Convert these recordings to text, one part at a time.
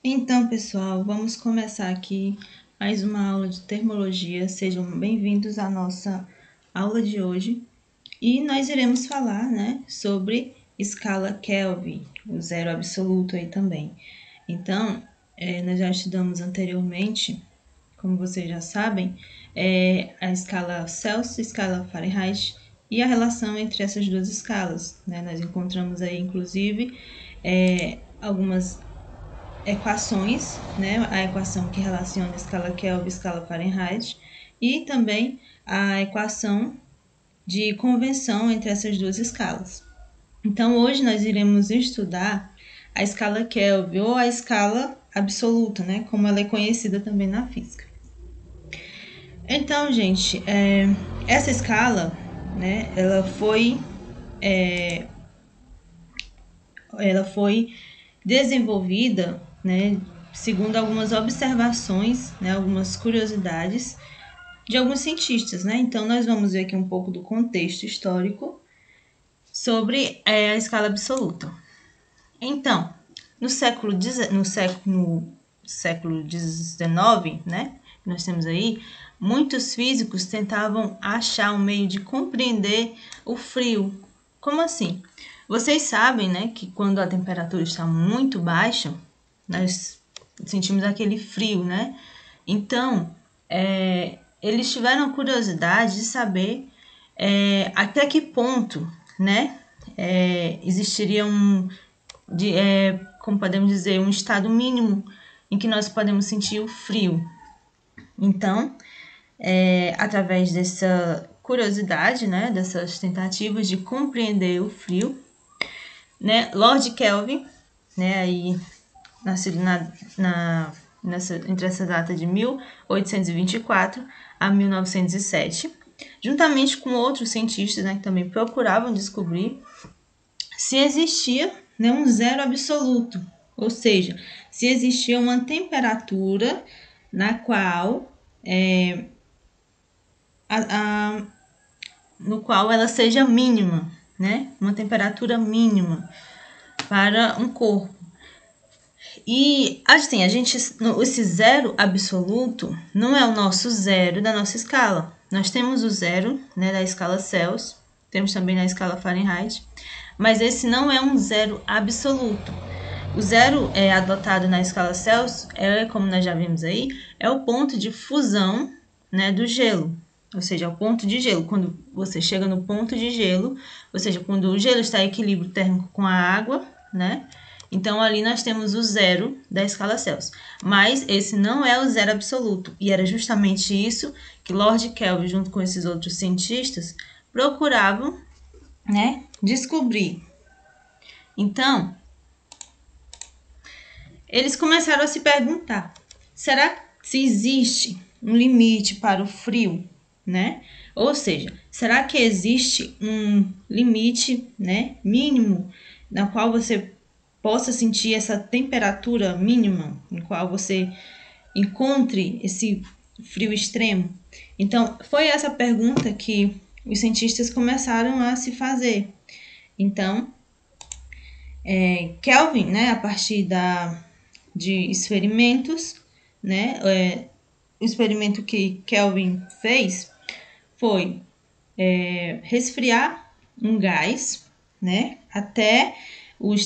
Então, pessoal, vamos começar aqui mais uma aula de termologia. Sejam bem-vindos à nossa aula de hoje. E nós iremos falar, né, sobre escala Kelvin, o zero absoluto aí também. Então, nós já estudamos anteriormente, como vocês já sabem, a escala Celsius, escala Fahrenheit e a relação entre essas duas escalas, né? Nós encontramos aí, inclusive, algumas equações, né? A equação que relaciona a escala Kelvin e a escala Fahrenheit e também a equação de convenção entre essas duas escalas. Então, hoje nós iremos estudar a escala Kelvin ou a escala absoluta, né? Como ela é conhecida também na física. Então, gente, essa escala, né? Ela foi desenvolvida, né, segundo algumas observações, né, algumas curiosidades de alguns cientistas, né? Então, nós vamos ver aqui um pouco do contexto histórico sobre a escala absoluta. Então, no século XIX, né, nós temos aí, muitos físicos tentavam achar um meio de compreender o frio. Como assim? Vocês sabem, né, que quando a temperatura está muito baixa, nós sentimos aquele frio, né? Então, eles tiveram a curiosidade de saber até que ponto, né, existiria como podemos dizer, um estado mínimo em que nós podemos sentir o frio. Então, através dessa curiosidade, né, dessas tentativas de compreender o frio, né, Lord Kelvin, né, aí nascido entre essa data de 1824 a 1907, juntamente com outros cientistas, né, que também procuravam descobrir se existia, né, um zero absoluto, ou seja, se existia uma temperatura na qual no qual ela seja mínima, né, uma temperatura mínima para um corpo. E assim, esse zero absoluto não é o nosso zero da nossa escala. Nós temos o zero, né, da escala Celsius, temos também na escala Fahrenheit, mas esse não é um zero absoluto. O zero adotado na escala Celsius como nós já vimos aí, é o ponto de fusão, né, do gelo. Ou seja, é o ponto de gelo. Quando você chega no ponto de gelo, ou seja, quando o gelo está em equilíbrio térmico com a água, né? Então, ali nós temos o zero da escala Celsius. Mas esse não é o zero absoluto. E era justamente isso que Lord Kelvin, junto com esses outros cientistas, procuravam, né, descobrir. Então, eles começaram a se perguntar, será que existe um limite para o frio, né? Ou seja, será que existe um limite, né, mínimo na qual você possa sentir essa temperatura mínima, em qual você encontre esse frio extremo? Então, foi essa pergunta que os cientistas começaram a se fazer. Então, Kelvin, né, a partir de experimentos, né, o experimento que Kelvin fez foi resfriar um gás, né, até o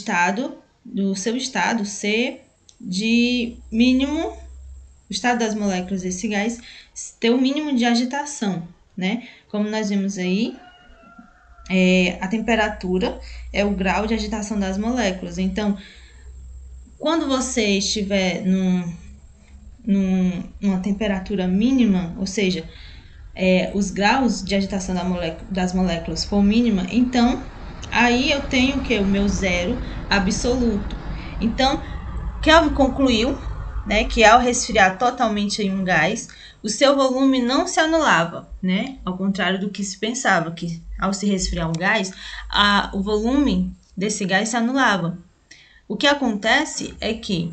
seu estado ser de mínimo, o estado das moléculas desse gás ter o mínimo de agitação, né? Como nós vimos aí, a temperatura é o grau de agitação das moléculas. Então, quando você estiver numa temperatura mínima, ou seja, os graus de agitação das moléculas for mínima, então aí eu tenho o que? O meu zero absoluto. Então, Kelvin concluiu, né, que ao resfriar totalmente em um gás, o seu volume não se anulava, né? Ao contrário do que se pensava, que ao se resfriar um gás, o volume desse gás se anulava. O que acontece é que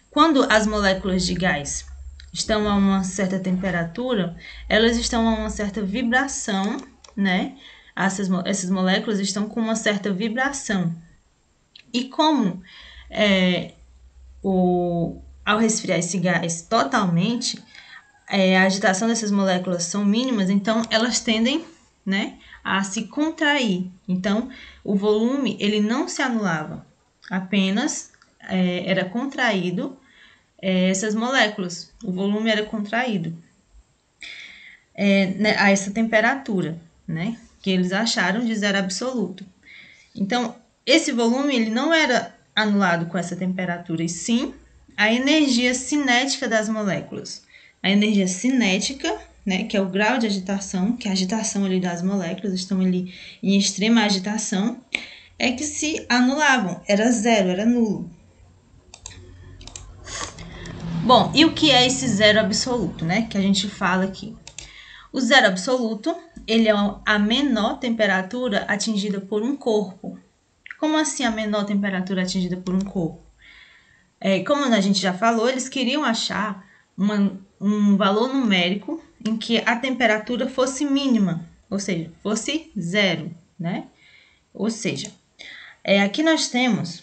quando as moléculas de gás estão a uma certa temperatura, elas estão a uma certa vibração, né? Essas moléculas estão com uma certa vibração. E como ao resfriar esse gás totalmente, a agitação dessas moléculas são mínimas, então elas tendem, né, a se contrair. Então, o volume ele não se anulava, apenas era contraído essas moléculas. O volume era contraído a essa temperatura, né, que eles acharam de zero absoluto. Então, esse volume ele não era anulado com essa temperatura, e sim a energia cinética das moléculas. A energia cinética, né, que é o grau de agitação, que é a agitação ali das moléculas, estão ali em extrema agitação, é que se anulavam, era zero, era nulo. Bom, e o que é esse zero absoluto, né, que a gente fala aqui? O zero absoluto, ele é a menor temperatura atingida por um corpo. Como assim a menor temperatura atingida por um corpo? Como a gente já falou, eles queriam achar um valor numérico em que a temperatura fosse mínima, ou seja, fosse zero, né? Ou seja, aqui nós temos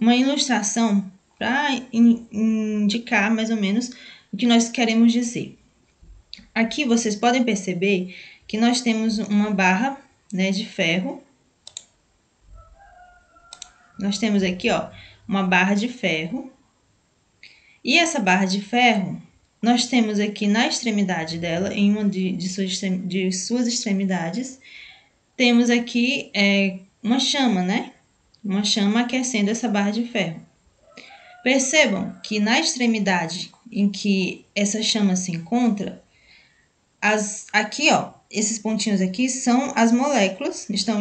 uma ilustração para indicar mais ou menos o que nós queremos dizer. Aqui vocês podem perceber que nós temos uma barra, né, de ferro. Nós temos aqui, ó, uma barra de ferro. E essa barra de ferro, nós temos aqui na extremidade dela, em uma de suas extremidades, temos aqui uma chama, né? Uma chama aquecendo essa barra de ferro. Percebam que na extremidade em que essa chama se encontra, aqui, ó, esses pontinhos aqui são as moléculas, estão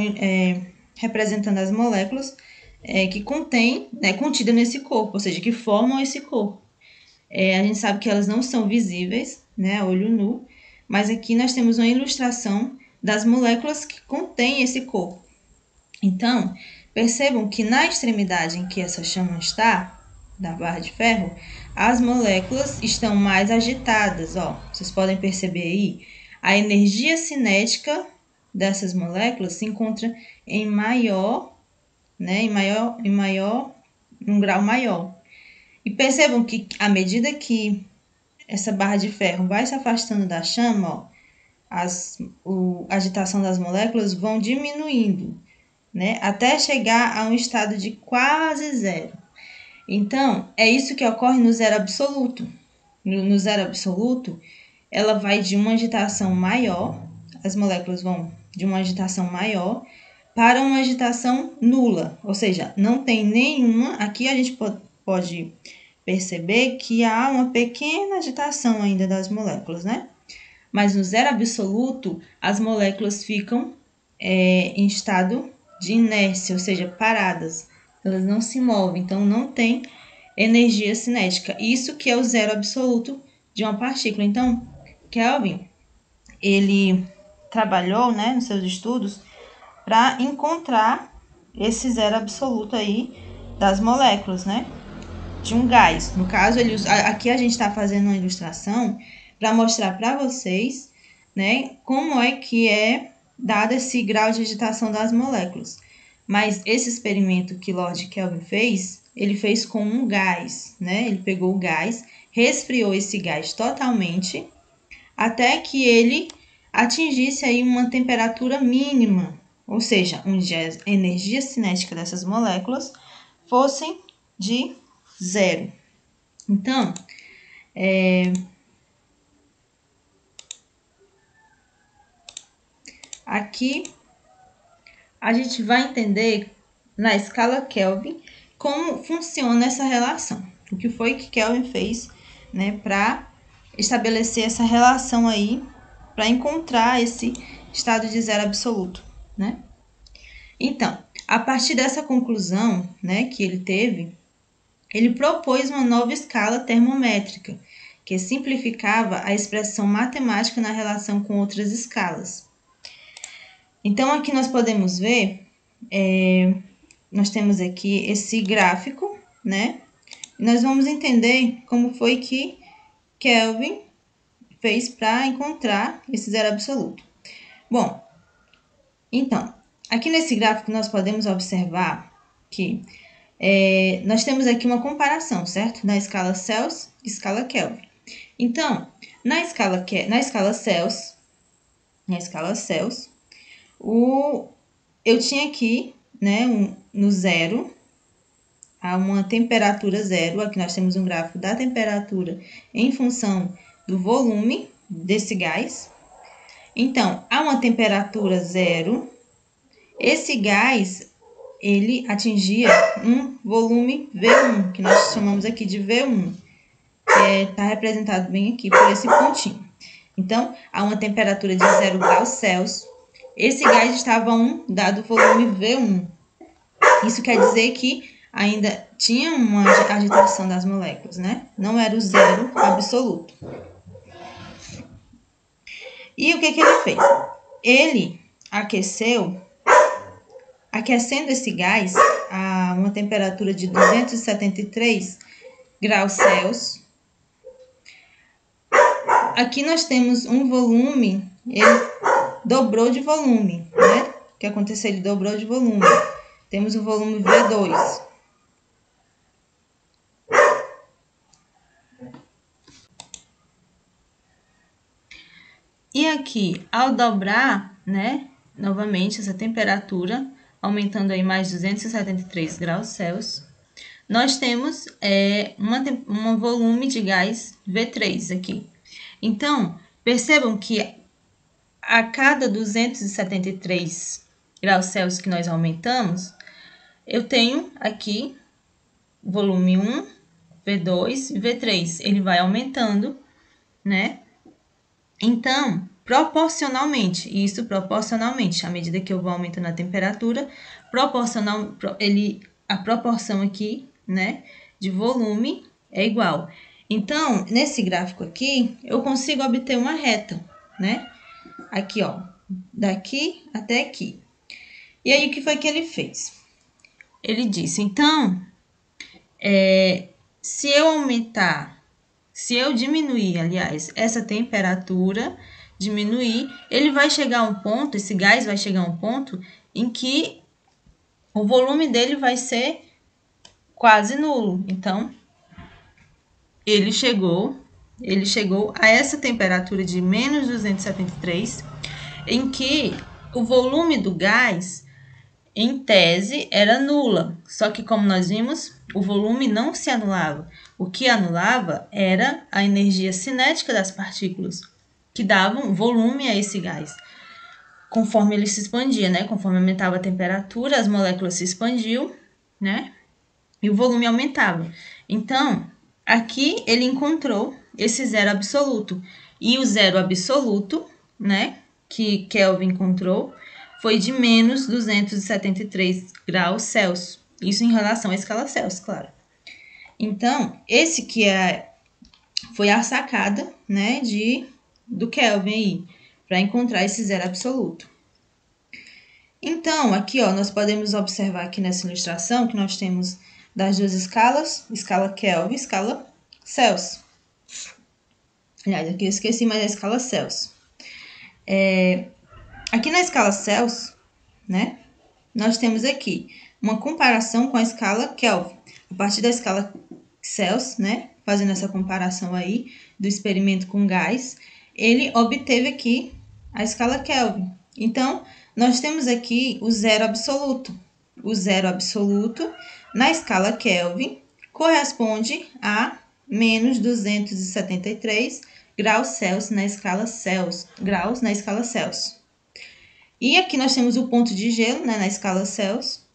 representando as moléculas que contêm, né, contidas nesse corpo, ou seja, que formam esse corpo. A gente sabe que elas não são visíveis, né, a olho nu, mas aqui nós temos uma ilustração das moléculas que contêm esse corpo. Então, percebam que na extremidade em que essa chama está, da barra de ferro, as moléculas estão mais agitadas, ó. Vocês podem perceber aí, a energia cinética dessas moléculas se encontra em maior, né, um grau maior. E percebam que à medida que essa barra de ferro vai se afastando da chama, ó, a agitação das moléculas vão diminuindo, né, até chegar a um estado de quase zero. Então, é isso que ocorre no zero absoluto. No zero absoluto, ela vai de uma agitação maior, as moléculas vão de uma agitação maior para uma agitação nula, ou seja, não tem nenhuma. Aqui a gente pode perceber que há uma pequena agitação ainda das moléculas, né? Mas no zero absoluto, as moléculas ficam em estado de inércia, ou seja, paradas. Elas não se movem, então não tem energia cinética. Isso que é o zero absoluto de uma partícula. Então, Kelvin, ele trabalhou, né, nos seus estudos para encontrar esse zero absoluto aí das moléculas, né, de um gás. No caso, aqui a gente está fazendo uma ilustração para mostrar para vocês, né, como é que é dado esse grau de agitação das moléculas. Mas esse experimento que Lord Kelvin fez, ele fez com um gás, né? Ele pegou o gás, resfriou esse gás totalmente, até que ele atingisse aí uma temperatura mínima, ou seja, onde a energia cinética dessas moléculas fossem de zero. Então, aqui a gente vai entender na escala Kelvin como funciona essa relação. O que foi que Kelvin fez, né, para estabelecer essa relação aí, para encontrar esse estado de zero absoluto, né? Então, a partir dessa conclusão, né, que ele teve, ele propôs uma nova escala termométrica, que simplificava a expressão matemática na relação com outras escalas. Então, aqui nós podemos ver, nós temos aqui esse gráfico, né? Nós vamos entender como foi que Kelvin fez para encontrar esse zero absoluto. Bom, então, aqui nesse gráfico nós podemos observar que nós temos aqui uma comparação, certo? Na escala Celsius e escala Kelvin. Então, na escala Celsius, eu tinha aqui, né, no zero, a uma temperatura zero. Aqui nós temos um gráfico da temperatura em função do volume desse gás. Então, a uma temperatura zero, esse gás, ele atingia um volume V1, que nós chamamos aqui de V1, que está representado bem aqui por esse pontinho. Então, a uma temperatura de 0 graus Celsius, esse gás estava a um dado volume V1. Isso quer dizer que ainda tinha uma agitação das moléculas, né? Não era o zero absoluto. E o que ele fez? Ele aquecendo esse gás a uma temperatura de 273 graus Celsius. Aqui nós temos um volume, ele dobrou de volume, né? O que aconteceu? Ele dobrou de volume. Temos o volume V2. E aqui, ao dobrar, né, novamente essa temperatura, aumentando aí mais 273 graus Celsius, nós temos um volume de gás V3 aqui. Então, percebam que a cada 273 graus Celsius que nós aumentamos, eu tenho aqui volume 1, V2 e V3. Ele vai aumentando, né? Então, proporcionalmente, à medida que eu vou aumentando a temperatura, a proporção aqui, né, de volume é igual. Então, nesse gráfico aqui, eu consigo obter uma reta, né? Aqui, ó, daqui até aqui. E aí, o que foi que ele fez? Ele disse, então, se eu diminuir, aliás, essa temperatura, ele vai chegar a um ponto, esse gás vai chegar a um ponto em que o volume dele vai ser quase nulo. Então, ele chegou a essa temperatura de menos 273, em que o volume do gás, em tese, era nula. Só que, como nós vimos, o volume não se anulava. O que anulava era a energia cinética das partículas, que davam volume a esse gás. Conforme ele se expandia, né? Conforme aumentava a temperatura, as moléculas se expandiam, né? E o volume aumentava. Então, aqui ele encontrou esse zero absoluto. E o zero absoluto, né, que Kelvin encontrou, foi de menos 273 graus Celsius. Isso em relação à escala Celsius, claro. Então, esse que foi a sacada, né, do Kelvin aí, para encontrar esse zero absoluto. Então, aqui, ó, nós podemos observar aqui nessa ilustração que nós temos das duas escalas, escala Kelvin e escala Celsius. Aliás, aqui eu esqueci, mas é a escala Celsius. Aqui na escala Celsius, né, nós temos aqui uma comparação com a escala Kelvin. A partir da escala Celsius, né, fazendo essa comparação aí do experimento com gás, ele obteve aqui a escala Kelvin. Então, nós temos aqui o zero absoluto. O zero absoluto na escala Kelvin corresponde a menos 273 graus Celsius na escala Celsius. E aqui nós temos o ponto de gelo, né, na escala Celsius,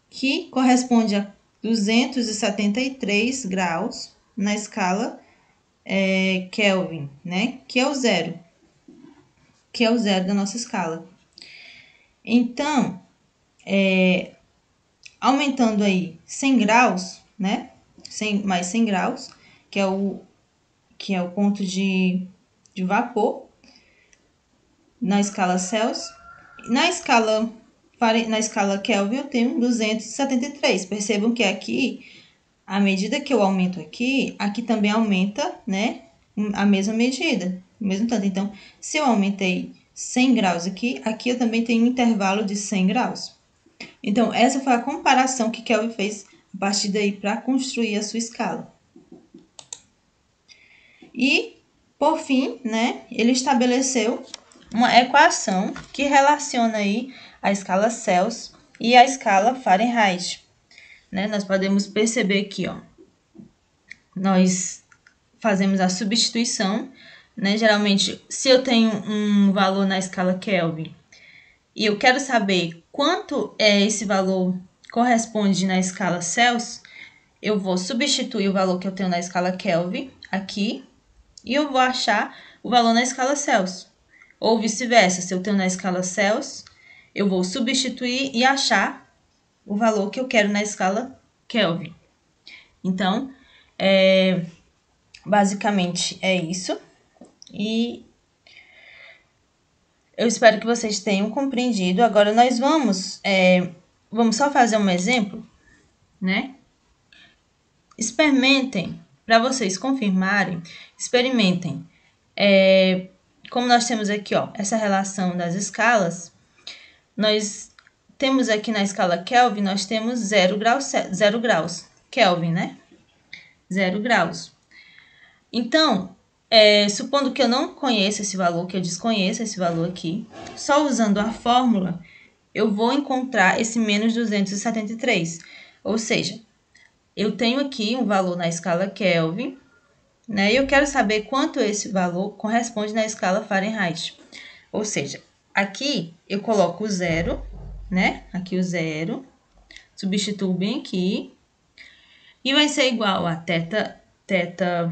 que corresponde a 273 graus na escala Kelvin, né, que é o zero da nossa escala. Então, aumentando aí 100 graus, né, mais 100 graus, que é o ponto de vapor na escala Celsius. Na escala Kelvin eu tenho 273. Percebam que aqui à medida que eu aumento aqui, aqui também aumenta, né, a mesma medida, o mesmo tanto. Então, se eu aumentei 100 graus aqui, aqui eu também tenho um intervalo de 100 graus. Então, essa foi a comparação que Kelvin fez a partir daí para construir a sua escala. E, por fim, né, ele estabeleceu uma equação que relaciona aí a escala Celsius e a escala Fahrenheit. Né? Nós podemos perceber aqui, ó, nós fazemos a substituição, né? Geralmente, se eu tenho um valor na escala Kelvin e eu quero saber quanto esse valor corresponde na escala Celsius, eu vou substituir o valor que eu tenho na escala Kelvin aqui e eu vou achar o valor na escala Celsius. Ou vice-versa, se eu tenho na escala Celsius, eu vou substituir e achar o valor que eu quero na escala Kelvin. Então, basicamente é isso. E eu espero que vocês tenham compreendido. Agora nós vamos só fazer um exemplo, né? Experimentem, para vocês confirmarem, experimentem. Como nós temos aqui, ó, essa relação das escalas, nós temos aqui na escala Kelvin, nós temos 0 graus Kelvin, né? 0 graus. Então, supondo que eu não conheça esse valor, que eu desconheça esse valor aqui, só usando a fórmula, eu vou encontrar esse menos 273. Ou seja, eu tenho aqui um valor na escala Kelvin, né? E eu quero saber quanto esse valor corresponde na escala Fahrenheit. Ou seja, aqui eu coloco o 0, né? Aqui o 0, substituo bem aqui, e vai ser igual a θ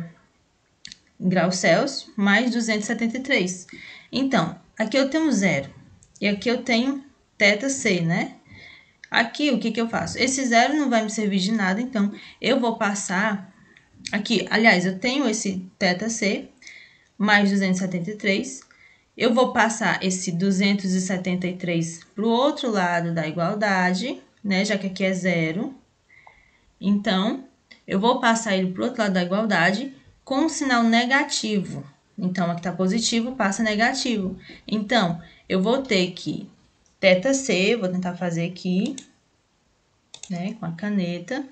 graus Celsius mais 273. Então, aqui eu tenho 0 e aqui eu tenho θc, né? Aqui, o que eu faço? Esse 0 não vai me servir de nada, então eu vou passar aqui. Aliás, eu tenho esse θc mais 273. Eu vou passar esse 273 para o outro lado da igualdade, né? Já que aqui é 0. Então, eu vou passar ele para o outro lado da igualdade com um sinal negativo. Então, aqui está positivo, passa negativo. Então, eu vou ter que θc, vou tentar fazer aqui, né, com a caneta.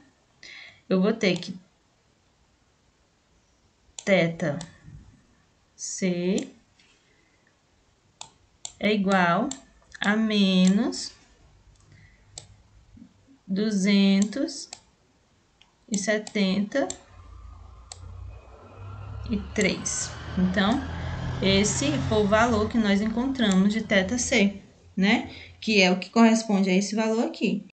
Eu vou ter que θc é igual a menos 273. Então, esse foi o valor que nós encontramos de θc, né? Que é o que corresponde a esse valor aqui.